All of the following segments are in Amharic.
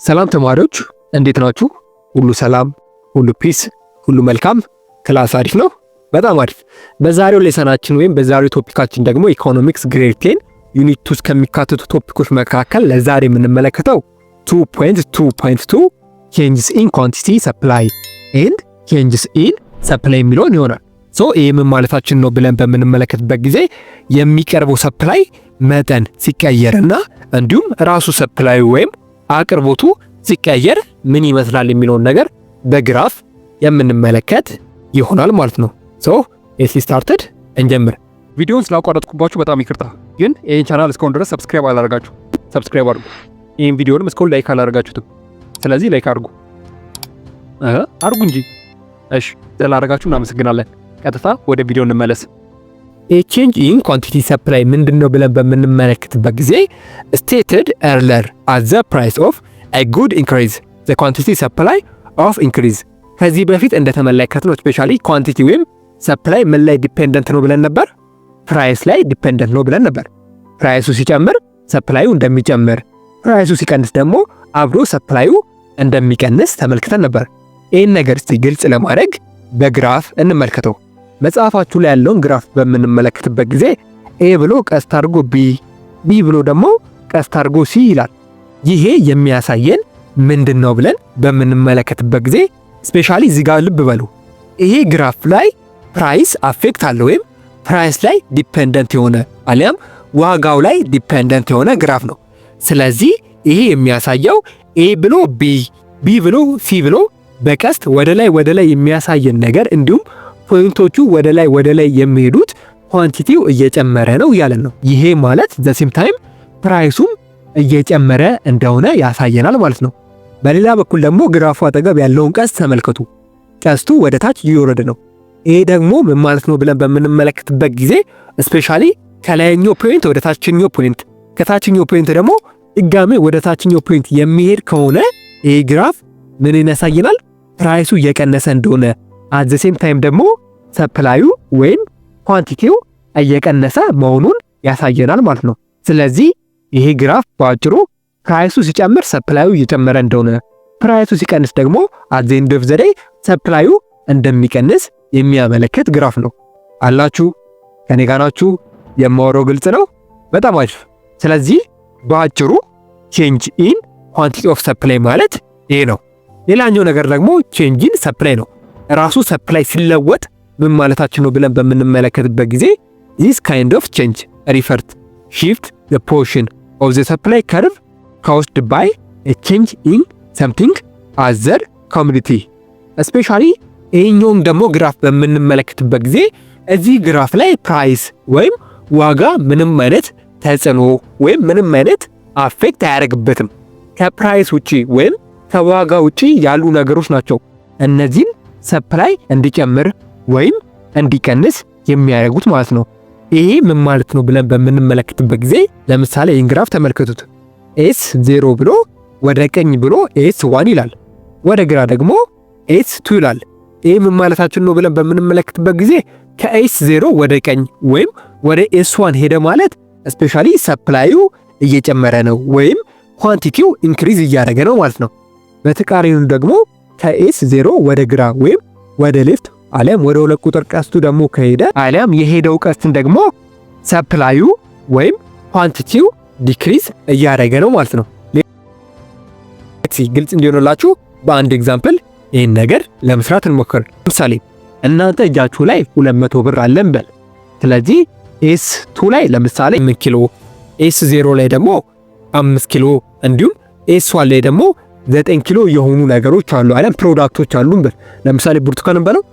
ሰላም ተማሪዎች እንዴት ናችሁ? ሁሉ ሰላም፣ ሁሉ ፒስ፣ ሁሉ መልካም። ክላስ አሪፍ ነው? በጣም አሪፍ። በዛሬው ሌሰናችን ወይም በዛሬው ቶፒካችን ደግሞ ኢኮኖሚክስ ግሬድ 10 ዩኒት 2 ከሚካተቱ ቶፒኮች መካከል ለዛሬ የምንመለከተው 2.2.2 changes in quantity supply and changes in supply የሚለውን ይሆናል። ይህ ምን ማለታችን ነው ብለን በምንመለከትበት ጊዜ የሚቀርበው ሰፕላይ መጠን ሲቀየርና እንዲሁም ራሱ ሰፕላይ ወይም አቅርቦቱ ሲቀየር ምን ይመስላል የሚለውን ነገር በግራፍ የምንመለከት ይሆናል ማለት ነው። ኤሲ ስታርትድ እንጀምር። ቪዲዮውን ስላቋረጥኩባችሁ በጣም ይቅርታ፣ ግን ይህን ቻናል እስካሁን ድረስ ሰብስክራይብ አላደርጋችሁ፣ ሰብስክራይብ አድርጉ። ይህን ቪዲዮንም እስካሁን ላይክ አላደርጋችሁትም፣ ስለዚህ ላይክ አድርጉ አድርጉ እንጂ። እሺ ስላደረጋችሁ እናመሰግናለን። ቀጥታ ወደ ቪዲዮ እንመለስ። change in quantity supply ምንድነው ብለን በምንመለከትበት ጊዜ stated earlier as the price of a good increase the quantity supply of increase። ከዚህ በፊት እንደተመለከትነው ስፔሻሊ ኳንቲቲ ወይም ሰፕላይ ምን ላይ ዲፔንደንት ነው ብለን ነበር? ፕራይስ ላይ ዲፔንደንት ነው ብለን ነበር። ፕራይሱ ሲጨምር ሰፕላዩ እንደሚጨምር፣ ፕራይሱ ሲቀንስ ደግሞ አብሮ ሰፕላዩ እንደሚቀንስ ተመልክተን ነበር። ይህን ነገር እስቲ ግልጽ ለማድረግ በግራፍ እንመልከተው። መጽሐፋችሁ ላይ ያለውን ግራፍ በምንመለከትበት ጊዜ ኤ ብሎ ቀስት አድርጎ ቢ ብሎ ደግሞ ቀስት አድርጎ ሲ ይላል። ይሄ የሚያሳየን ምንድነው ብለን በምንመለከትበት ጊዜ ስፔሻሊ እዚህ ጋር ልብ በሉ። ይሄ ግራፍ ላይ ፕራይስ አፌክት አለ ወይም ፕራይስ ላይ ዲፔንደንት የሆነ አሊያም ዋጋው ላይ ዲፔንደንት የሆነ ግራፍ ነው። ስለዚህ ይሄ የሚያሳየው ኤ ብሎ ቢ ብሎ ሲ ብሎ በቀስት ወደ ላይ የሚያሳየን ነገር እንዲሁም ፖይንቶቹ ወደ ላይ የሚሄዱት ኳንቲቲው እየጨመረ ነው እያለን ነው። ይሄ ማለት ዘሴም ታይም ፕራይሱም እየጨመረ እንደሆነ ያሳየናል ማለት ነው። በሌላ በኩል ደግሞ ግራፉ አጠገብ ያለውን ቀስት ተመልከቱ። ቀስቱ ወደ ታች እየወረደ ነው። ይሄ ደግሞ ምን ማለት ነው ብለን በምንመለከትበት ጊዜ ስፔሻሊ ከላይኛው ፖይንት ወደ ታችኛው ፖይንት፣ ከታችኛው ፖይንት ደግሞ ድጋሜ ወደ ታችኛው ፖይንት የሚሄድ ከሆነ ይሄ ግራፍ ምን ያሳየናል? ፕራይሱ እየቀነሰ እንደሆነ አት ዘ ሴም ታይም ደግሞ ሰፕላዩ ወይም ኳንቲቲው እየቀነሰ መሆኑን ያሳየናል ማለት ነው። ስለዚህ ይሄ ግራፍ በአጭሩ ፕራይሱ ሲጨምር ሰፕላዩ እየጨመረ እንደሆነ፣ ፕራይሱ ሲቀንስ ደግሞ አት ዘ ኤንድ ኦፍ ዘ ዴይ ሰፕላዩ እንደሚቀንስ የሚያመለክት ግራፍ ነው። አላችሁ? ከኔ ጋር ናችሁ? የማወራው ግልጽ ነው? በጣም አሪፍ። ስለዚህ በአጭሩ ቼንጅ ኢን ኳንቲቲ ኦፍ ሰፕላይ ማለት ይሄ ነው። ሌላኛው ነገር ደግሞ ቼንጅ ኢን ሰፕላይ ነው። ራሱ ሰፕላይ ሲለወጥ ምን ማለታችን ነው ብለን በምንመለከትበት ጊዜ this kind of change refers shift the portion of the supply curve caused by a change in something other commodity especially ይሄኛውም ደግሞ ግራፍ በምንመለከትበት ጊዜ እዚህ ግራፍ ላይ ፕራይስ ወይም ዋጋ ምንም አይነት ተጽዕኖ ወይም ምንም አይነት አፌክት አያደርግበትም። ከፕራይስ ውጪ ወይም ከዋጋ ውጪ ያሉ ነገሮች ናቸው እነዚህን ሰፕላይ እንዲጨምር ወይም እንዲቀንስ የሚያደርጉት ማለት ነው። ይሄ ምን ማለት ነው ብለን በምንመለከትበት ጊዜ ለምሳሌ ይህን ግራፍ ተመልከቱት። ኤስ 0 ብሎ ወደ ቀኝ ብሎ ኤስ 1 ይላል፣ ወደ ግራ ደግሞ ኤስ 2 ይላል። ይሄ ምን ማለታችን ነው ብለን በምንመለከትበት ጊዜ ከኤስ 0 ወደ ቀኝ ወይም ወደ ኤስ 1 ሄደ ማለት ስፔሻሊ ሰፕላዩ እየጨመረ ነው ወይም ኳንቲቲው ኢንክሪዝ እያደረገ ነው ማለት ነው። በተቃራኒው ደግሞ ከኤስ 0 ወደ ግራ ወይም ወደ ሌፍት አሊያም ወደ 2 ቁጥር ቀስቱ ደግሞ ከሄደ አሊያም የሄደው ቀስትን ደግሞ ሰፕላዩ ወይም ኳንቲቲው ዲክሪዝ እያደረገ ነው ማለት ነው። ግልጽ እንዲሆንላችሁ በአንድ ኤግዛምፕል ይህን ነገር ለመስራት እንሞክር። ለምሳሌ እናንተ እጃችሁ ላይ 200 ብር አለን በል። ስለዚህ ኤስ 2 ላይ ለምሳሌ 8 ኪሎ፣ ኤስ 0 ላይ ደግሞ 5 ኪሎ እንዲሁም ኤስ 1 ላይ ደግሞ 9 ኪሎ የሆኑ ነገሮች አሉ አለም ፕሮዳክቶች አሉ በል። ለምሳሌ ብርቱካን በለው።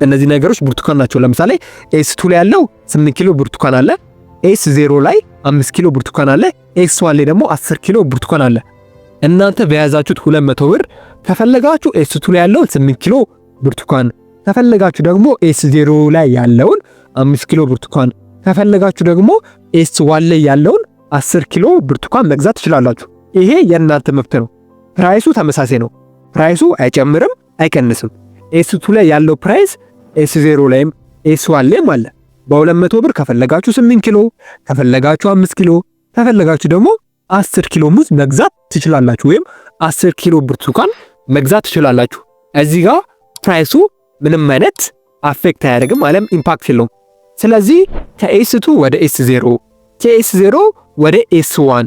እነዚህ ነገሮች ብርቱካን ናቸው። ለምሳሌ ኤስ 2 ላይ ያለው 8 ኪሎ ብርቱካን አለ፣ ኤስ 0 ላይ 5 ኪሎ ብርቱካን አለ፣ ኤስ 1 ላይ ደግሞ 10 ኪሎ ብርቱካን አለ። እናንተ በያዛችሁት 200 ብር ከፈለጋችሁ ኤስ 2 ላይ ያለውን 8 ኪሎ ብርቱካን፣ ከፈለጋችሁ ደግሞ ኤስ 0 ላይ ያለውን 5 ኪሎ ብርቱካን፣ ከፈለጋችሁ ደግሞ ኤስ 1 ላይ ያለውን 10 ኪሎ ብርቱካን መግዛት ትችላላችሁ። ይሄ የእናንተ መብት ነው። ፕራይሱ ተመሳሳይ ነው። ፕራይሱ አይጨምርም አይቀንስም። ኤስ 2 ላይ ያለው ፕራይስ ኤስ 0 ላይም ኤስ 1 ላይም አለ። በ200 ብር ከፈለጋችሁ 8 ኪሎ፣ ከፈለጋችሁ 5 ኪሎ፣ ከፈለጋችሁ ደግሞ 10 ኪሎ ሙዝ መግዛት ትችላላችሁ ወይም 10 ኪሎ ብርቱካን መግዛት ትችላላችሁ። እዚህ ጋር ፕራይሱ ምንም አይነት አፌክት አያደርግም፣ አለም ኢምፓክት የለውም። ስለዚህ ከኤስ2 ወደ ኤስ0 ከኤስ0 ወደ ኤስ1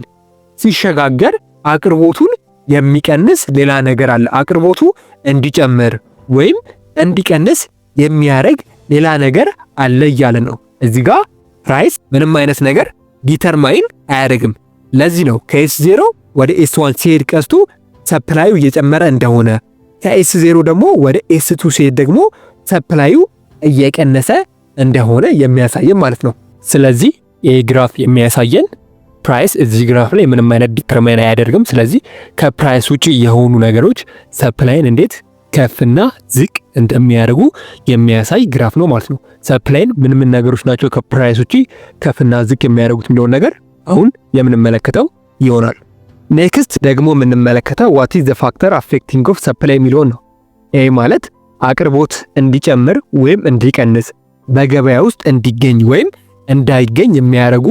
ሲሸጋገር አቅርቦቱን የሚቀንስ ሌላ ነገር አለ። አቅርቦቱ እንዲጨምር ወይም እንዲቀንስ የሚያደርግ ሌላ ነገር አለ እያለ ነው። እዚህ ጋር ፕራይስ ምንም አይነት ነገር ዲተርማይን አያደርግም። ለዚህ ነው ከኤስ0 ወደ ኤስ1 ሲሄድ ቀስቱ ሰፕላዩ እየጨመረ እንደሆነ፣ ከኤስ0 ደግሞ ወደ ኤስ2 ሲሄድ ደግሞ ሰፕላዩ እየቀነሰ እንደሆነ የሚያሳየን ማለት ነው። ስለዚህ ይህ ግራፍ የሚያሳየን ፕራይስ እዚህ ግራፍ ላይ ምንም አይነት ዲተርማይን አያደርግም። ስለዚህ ከፕራይስ ውጪ የሆኑ ነገሮች ሰፕላይን እንዴት ከፍና ዝቅ እንደሚያደርጉ የሚያሳይ ግራፍ ነው ማለት ነው። ሰፕላይን ምን ነገሮች ናቸው ከፕራይስ ውጪ ከፍና ዝቅ የሚያደርጉት የሚለውን ነገር አሁን የምንመለከተው ይሆናል። ኔክስት ደግሞ የምንመለከተው ዋት ኢዝ ዘ ፋክተር አፌክቲንግ ኦፍ ሰፕላይ የሚለውን ነው። ይህ ማለት አቅርቦት እንዲጨምር ወይም እንዲቀንስ በገበያ ውስጥ እንዲገኝ ወይም እንዳይገኝ የሚያደርጉ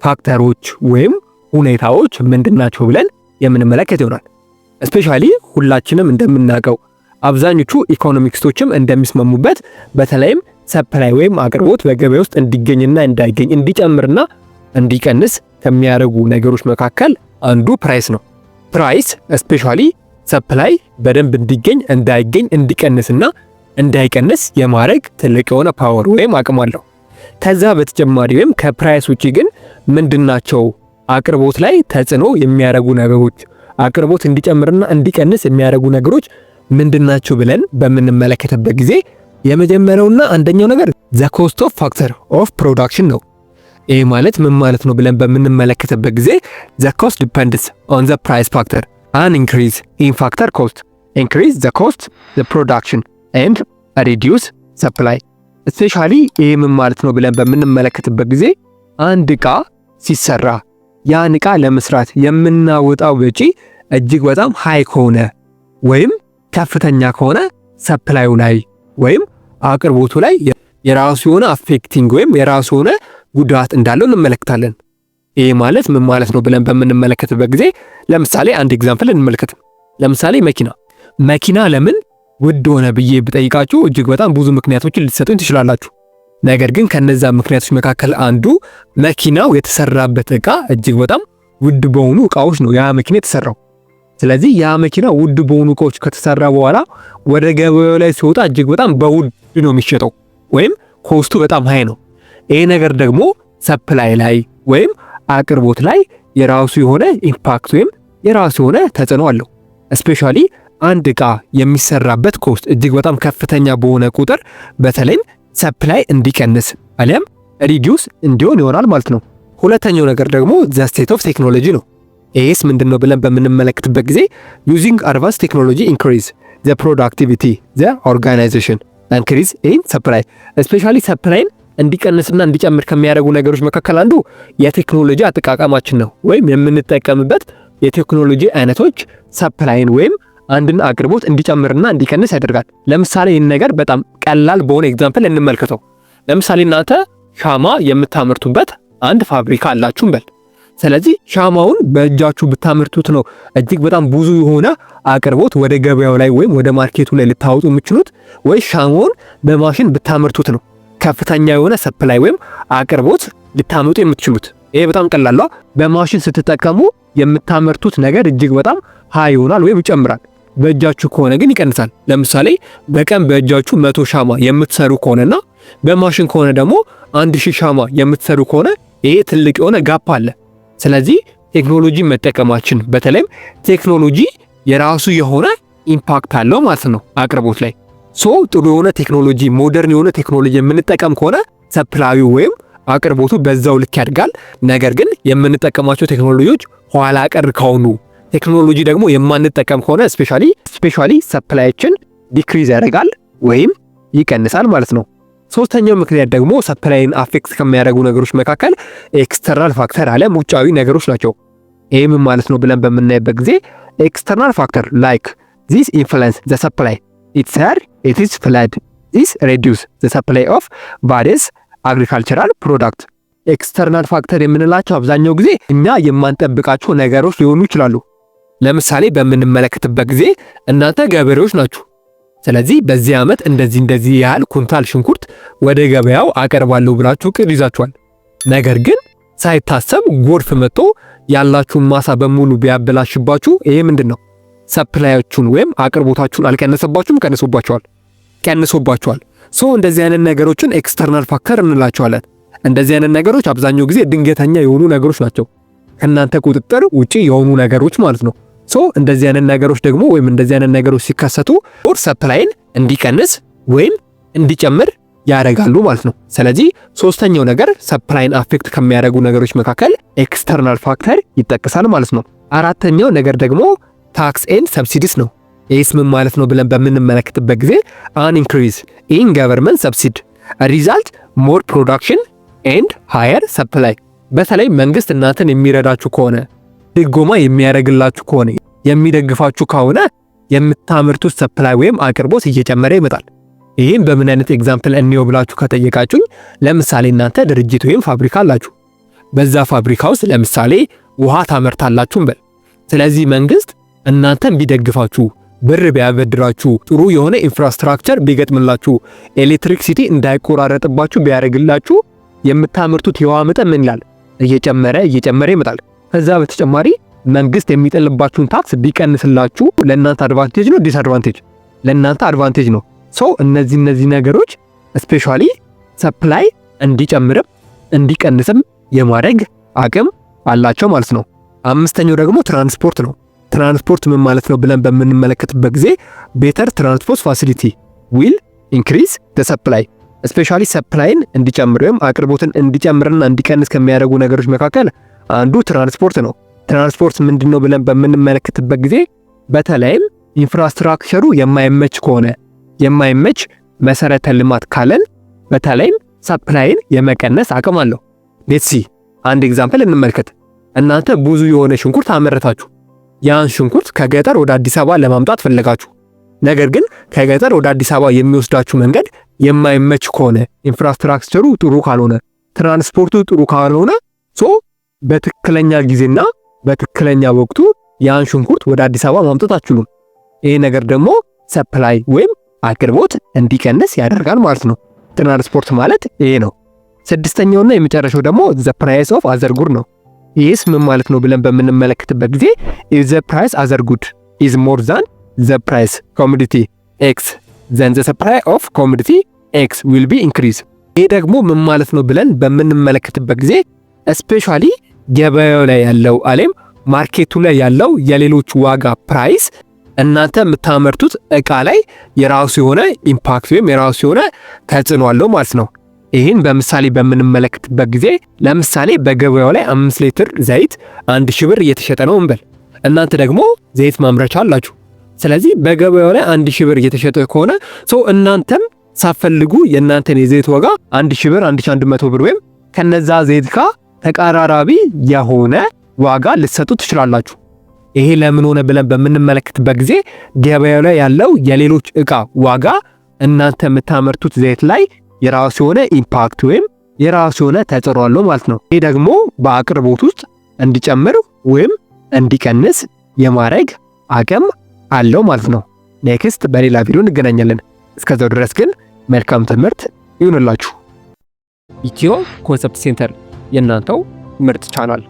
ፋክተሮች ወይም ሁኔታዎች ምንድናቸው ብለን የምንመለከት ይሆናል። እስፔሻሊ ሁላችንም እንደምናውቀው አብዛኞቹ ኢኮኖሚክስቶችም እንደሚስማሙበት በተለይም ሰፕላይ ወይም አቅርቦት በገበያ ውስጥ እንዲገኝና እንዳይገኝ እንዲጨምርና እንዲቀንስ ከሚያደርጉ ነገሮች መካከል አንዱ ፕራይስ ነው። ፕራይስ እስፔሻሊ ሰፕላይ በደንብ እንዲገኝ እንዳይገኝ እንዲቀንስና እንዳይቀንስ የማድረግ ትልቅ የሆነ ፓወር ወይም አቅም አለው። ከዛ በተጨማሪ ወይም ከፕራይስ ውጪ ግን ምንድናቸው አቅርቦት ላይ ተጽዕኖ የሚያደርጉ ነገሮች፣ አቅርቦት እንዲጨምርና እንዲቀንስ የሚያደርጉ ነገሮች ምንድናቸው ብለን በምንመለከትበት ጊዜ የመጀመሪያውና አንደኛው ነገር ዘ ኮስት ኦፍ ፋክተር ኦፍ ፕሮዳክሽን ነው። ይህ ማለት ምን ማለት ነው ብለን በምንመለከትበት ጊዜ ዘ ኮስት ዲፔንድስ ኦን ዘ ፕራይስ ፋክተር አን ኢንክሪዝ ኢን ፋክተር ኮስት ኢንክሪዝ ዘ ኮስት ዘ ፕሮዳክሽን ኤንድ ሪዲዩስ ሰፕላይ። ስፔሻሊ ይህ ምን ማለት ነው ብለን በምንመለከትበት ጊዜ አንድ ዕቃ ሲሰራ ያን ዕቃ ለመስራት የምናወጣው ወጪ እጅግ በጣም ሃይ ከሆነ ወይም ከፍተኛ ከሆነ ሰፕላዩ ላይ ወይም አቅርቦቱ ላይ የራሱ የሆነ አፌክቲንግ ወይም የራሱ የሆነ ጉዳት እንዳለው እንመለከታለን። ይህ ማለት ምን ማለት ነው ብለን በምንመለከትበት ጊዜ ለምሳሌ አንድ ኤግዛምፕል እንመልከት። ለምሳሌ መኪና ለምን ውድ ሆነ ብዬ ብጠይቃችሁ እጅግ በጣም ብዙ ምክንያቶችን ልትሰጡኝ ትችላላችሁ። ነገር ግን ከነዛ ምክንያቶች መካከል አንዱ መኪናው የተሰራበት ዕቃ እጅግ በጣም ውድ በሆኑ ዕቃዎች ነው ያ መኪና የተሰራው። ስለዚህ ያ መኪና ውድ በሆኑ ዕቃዎች ከተሰራ በኋላ ወደ ገበያው ላይ ሲወጣ እጅግ በጣም በውድ ነው የሚሸጠው ወይም ኮስቱ በጣም ሃይ ነው። ይሄ ነገር ደግሞ ሰፕላይ ላይ ወይም አቅርቦት ላይ የራሱ የሆነ ኢምፓክት ወይም የራሱ የሆነ ተጽዕኖ አለው። እስፔሻሊ አንድ ዕቃ የሚሰራበት ኮስት እጅግ በጣም ከፍተኛ በሆነ ቁጥር በተለይም ሰፕላይ እንዲቀንስ አሊያም ሪዲዩስ እንዲሆን ይሆናል ማለት ነው። ሁለተኛው ነገር ደግሞ ዘ ስቴት ኦፍ ቴክኖሎጂ ነው። ይህስ ምንድነው ብለን በምንመለከትበት ጊዜ ዩዚንግ አድቫንስ ቴክኖሎጂ ኢንክሪዝ ዘ ፕሮዳክቲቪቲ ዘ ኦርጋናይዜሽን ኢንክሪዝ ኢን ሰፕላይ። እስፔሻሊ ሰፕላይን እንዲቀንስና እንዲጨምር ከሚያደርጉ ነገሮች መካከል አንዱ የቴክኖሎጂ አጠቃቀማችን ነው ወይም የምንጠቀምበት የቴክኖሎጂ አይነቶች ሰፕላይን ወይም አንድን አቅርቦት እንዲጨምርና እንዲቀንስ ያደርጋል። ለምሳሌ ይህን ነገር በጣም ቀላል በሆነ ኤግዛምፕል እንመልከተው። ለምሳሌ እናንተ ሻማ የምታመርቱበት አንድ ፋብሪካ አላችሁ እንበል። ስለዚህ ሻማውን በእጃችሁ ብታመርቱት ነው እጅግ በጣም ብዙ የሆነ አቅርቦት ወደ ገበያው ላይ ወይም ወደ ማርኬቱ ላይ ልታወጡ የምትችሉት፣ ወይ ሻማውን በማሽን ብታመርቱት ነው ከፍተኛ የሆነ ሰፕላይ ወይም አቅርቦት ልታመጡ የምትችሉት። ይሄ በጣም ቀላል ነው። በማሽን ስትጠቀሙ የምታመርቱት ነገር እጅግ በጣም ሃይ ይሆናል ወይም ይጨምራል። በእጃችሁ ከሆነ ግን ይቀንሳል። ለምሳሌ በቀን በእጃችሁ 100 ሻማ የምትሰሩ ከሆነና በማሽን ከሆነ ደግሞ 1000 ሻማ የምትሰሩ ከሆነ ይሄ ትልቅ የሆነ ጋፕ አለ። ስለዚህ ቴክኖሎጂ መጠቀማችን በተለይም ቴክኖሎጂ የራሱ የሆነ ኢምፓክት አለው ማለት ነው አቅርቦት ላይ። ጥሩ የሆነ ቴክኖሎጂ ሞደርን የሆነ ቴክኖሎጂ የምንጠቀም ከሆነ ሰፕላዩ ወይም አቅርቦቱ በዛው ልክ ያድጋል። ነገር ግን የምንጠቀማቸው ቴክኖሎጂዎች ኋላ ቀር ከሆኑ ቴክኖሎጂ ደግሞ የማንጠቀም ከሆነ ስፔሻሊ ሰፕላያችን ዲክሪዝ ያደርጋል ወይም ይቀንሳል ማለት ነው። ሶስተኛው ምክንያት ደግሞ ሰፕላይን አፌክት ከሚያደርጉ ነገሮች መካከል ኤክስተርናል ፋክተር አለም ውጫዊ ነገሮች ናቸው። ይሄ ምን ማለት ነው ብለን በምናይበት ጊዜ ኤክስተርናል ፋክተር ላይክ ዚስ ኢንፍሉዌንስ ዘ ሰፕላይ it is flood this reduce the supply of various agricultural product። ኤክስተርናል ፋክተር የምንላቸው አብዛኛው ጊዜ እኛ የማንጠብቃቸው ነገሮች ሊሆኑ ይችላሉ። ለምሳሌ በምንመለከትበት ጊዜ እናንተ ገበሬዎች ናችሁ። ስለዚህ በዚህ ዓመት እንደዚህ ያህል ኩንታል ሽንኩርት ወደ ገበያው አቀርባለሁ ብላችሁ እቅድ ይዛችኋል። ነገር ግን ሳይታሰብ ጎርፍ መጥቶ ያላችሁን ማሳ በሙሉ ቢያበላሽባችሁ ይሄ ምንድነው? ሰፕላዮቹን ወይም አቅርቦታችሁን አልቀነሰባችሁም? ቀንሶባችኋል። እንደዚህ አይነት ነገሮችን ኤክስተርናል ፋክተር እንላቸዋለን። እንደዚህ አይነት ነገሮች አብዛኛው ጊዜ ድንገተኛ የሆኑ ነገሮች ናቸው፣ ከናንተ ቁጥጥር ውጪ የሆኑ ነገሮች ማለት ነው። እንደዚህ አይነት ነገሮች ደግሞ ወይም እንደዚህ አይነት ነገሮች ሲከሰቱ ሰፕላይን እንዲቀንስ ወይም እንዲጨምር ያደርጋሉ ማለት ነው። ስለዚህ ሶስተኛው ነገር ሰፕላይን አፌክት ከሚያደርጉ ነገሮች መካከል ኤክስተርናል ፋክተር ይጠቀሳል ማለት ነው። አራተኛው ነገር ደግሞ ታክስ ኤንድ ሰብሲዲስ ነው። ይህስ ምን ማለት ነው ብለን በምንመለከትበት ጊዜ አን ኢንክሪዝ ኢን ገቨርንመንት ሰብሲዲ ሪዛልት ሞር ፕሮዳክሽን ኤንድ ሃየር ሰፕላይ። በተለይ መንግስት እናንተን የሚረዳችሁ ከሆነ ድጎማ የሚያደርግላችሁ ከሆነ የሚደግፋችሁ ከሆነ የምታመርቱት ሰፕላይ ወይም አቅርቦት እየጨመረ ይመጣል። ይህም በምን አይነት ኤግዛምፕል እንየው ብላችሁ ከጠየቃችሁኝ፣ ለምሳሌ እናንተ ድርጅት ወይም ፋብሪካ አላችሁ። በዛ ፋብሪካ ውስጥ ለምሳሌ ውሃ ታመርታላችሁ እንበል። ስለዚህ መንግስት እናንተን ቢደግፋችሁ፣ ብር ቢያበድራችሁ፣ ጥሩ የሆነ ኢንፍራስትራክቸር ቢገጥምላችሁ፣ ኤሌክትሪክሲቲ እንዳይቆራረጥባችሁ ቢያደርግላችሁ የምታመርቱት የውሃ መጠን ምን ይላል? እየጨመረ ይመጣል። ከዛ በተጨማሪ መንግስት የሚጥልባችሁን ታክስ ቢቀንስላችሁ ለእናንተ አድቫንቴጅ ነው ዲስአድቫንቴጅ? ለእናንተ አድቫንቴጅ ነው። እነዚህ ነገሮች ስፔሻሊ ሰፕላይ እንዲጨምርም እንዲቀንስም የማድረግ አቅም አላቸው ማለት ነው። አምስተኛው ደግሞ ትራንስፖርት ነው። ትራንስፖርት ምን ማለት ነው ብለን በምንመለከትበት ጊዜ ቤተር ትራንስፖርት ፋሲሊቲ ዊል ኢንክሪዝ ዘ ሰፕላይ። ስፔሻሊ ሰፕላይን እንዲጨምር ወይም አቅርቦትን እንዲጨምርና እንዲቀንስ ከሚያደርጉ ነገሮች መካከል አንዱ ትራንስፖርት ነው። ትራንስፖርት ምንድነው ብለን በምንመለከትበት ጊዜ በተለይም ኢንፍራስትራክቸሩ የማይመች መሰረተ ልማት ካለን በተለይም ሰፕላይን የመቀነስ አቅም አለው። ሌትስ ሲ አንድ ኤግዛምፕል እንመልከት። እናንተ ብዙ የሆነ ሽንኩርት አመረታችሁ። ያን ሽንኩርት ከገጠር ወደ አዲስ አበባ ለማምጣት ፈለጋችሁ። ነገር ግን ከገጠር ወደ አዲስ አበባ የሚወስዳችሁ መንገድ የማይመች ከሆነ፣ ኢንፍራስትራክቸሩ ጥሩ ካልሆነ፣ ትራንስፖርቱ ጥሩ ካልሆነ በትክክለኛ ጊዜና በትክክለኛ ወቅቱ ያን ሽንኩርት ወደ አዲስ አበባ ማምጣት አትችሉም። ይሄ ነገር ደግሞ ሰፕላይ ወይም አቅርቦት እንዲቀንስ ያደርጋል ማለት ነው። ትራንስፖርት ማለት ይሄ ነው። ስድስተኛውና የመጨረሻው ደግሞ ዘ ፕራይስ ኦፍ አዘር ጉድ ነው። ይህስ ምን ማለት ነው ብለን በምንመለከትበት ጊዜ if the price other good is more than the price commodity X then the supply of commodity X will be increased። ይህ ደግሞ ምን ማለት ነው ብለን በምንመለከትበት ጊዜ ስፔሻሊ ገበያው ላይ ያለው አለም ማርኬቱ ላይ ያለው የሌሎች ዋጋ ፕራይስ እናንተ የምታመርቱት እቃ ላይ የራሱ የሆነ ኢምፓክት ወይም የራሱ የሆነ ተጽዕኖ አለው ማለት ነው። ይህን በምሳሌ በምንመለከትበት ጊዜ ለምሳሌ በገበያው ላይ 5 ሊትር ዘይት 1000 ብር እየተሸጠ ነው እንበል። እናንተ ደግሞ ዘይት ማምረቻ አላችሁ። ስለዚህ በገበያው ላይ 1000 ብር እየተሸጠ ከሆነ እናንተም ሳፈልጉ የእናንተን የዘይት ዋጋ 1000 ብር 1100 ብር ወይም ከነዛ ዘይት ጋር ተቃራራቢ የሆነ ዋጋ ልትሰጡ ትችላላችሁ። ይሄ ለምን ሆነ ብለን በምንመለከትበት ጊዜ ገበያው ላይ ያለው የሌሎች እቃ ዋጋ እናንተ የምታመርቱት ዘይት ላይ የራሱ የሆነ ኢምፓክት ወይም የራሱ የሆነ ተጽዕኖ አለው ማለት ነው። ይሄ ደግሞ በአቅርቦት ውስጥ እንዲጨምር ወይም እንዲቀንስ የማድረግ አቅም አለው ማለት ነው። ኔክስት በሌላ ቪዲዮ እንገናኛለን። እስከዛው ድረስ ግን መልካም ትምህርት ይሁንላችሁ። ኢትዮ ኮንሰፕት ሴንተር የእናንተው ምርጥ ቻናል